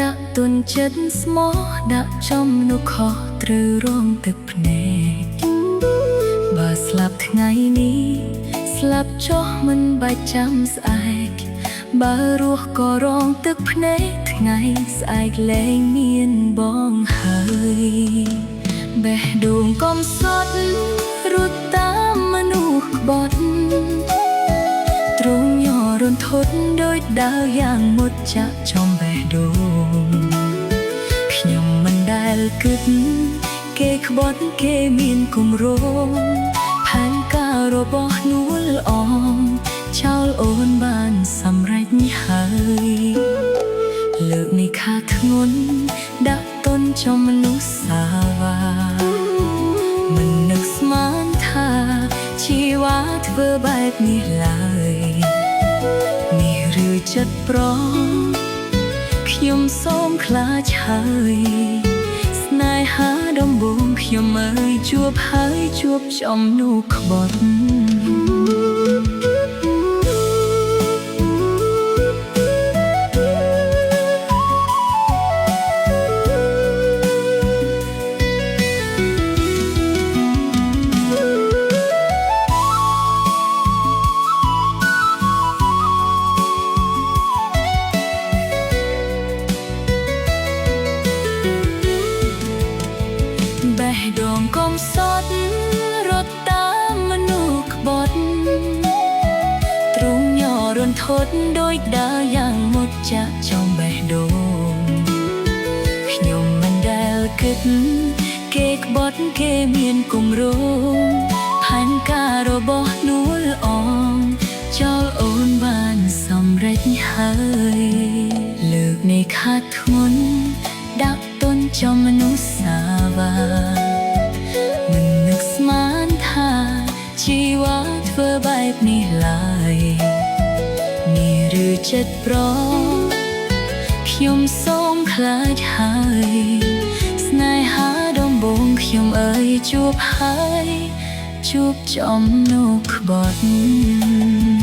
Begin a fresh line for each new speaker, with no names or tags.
ដាក់ទុនចិត្តស្មោះដាក់ចំនោះខុសត្រូវរងទឹកភ្នែកបើស្លាប់ថ្ងៃនេះស្លាប់ចុះមិនបាច់ចាំស្អែកបើរស់ក៏រងទឹកភ្នែកថ្ងៃស្អែកលែងមានបងហើយបេះដូងកំសត់រត់តាមមនុស្សក្បត់ទ្រង់ញ័ររន្ធត់ដូចដើរយ៉ាងមុតចាក់ចំបេះដូងខ្ញុំមិនដែលគិតគេក្បត់គេមានគម្រោងផែនការរបស់នួលអងចោលអូនបានសម្រេចហើយលើកនេះខាធ្ងន់ដាក់ទុនចំមនុស្សសាវាមិននឹកស្មានថាជីវ៉ាធ្វើបែបនេះឡើយនេះឬចិត្តប្រខ្ញុំសូមខ្លាចហើយស្នេហាដំបូងខ្ញុំអើយជួបហើយជួបចំនោះក្បត់បេះដូងកំសត់រត់តាមមនុស្សក្បត់ទ្រង់ញ័ររន្ធត់ដូចដើរយ៉ាងមុតចាក់ចំបេះដូងខ្ញុំមិនដែលគិតគេក្បត់គេមានគម្រោងផែនការរបស់នួលអងចោលអូនបានសម្រេចហើយលើកនេះខាត់ធ្ងន់ដាក់ទុនចំមនុស្សសាវាមិននឹកស្មានថាជីវ៉ាធ្វើបែបនេះឡើយនេះឬចិត្តប្រខ្ញុំសូមខ្លាចហើយស្នេហាដំបូងខ្ញុំអើយជួបហើយជួបចំនោះក្បត់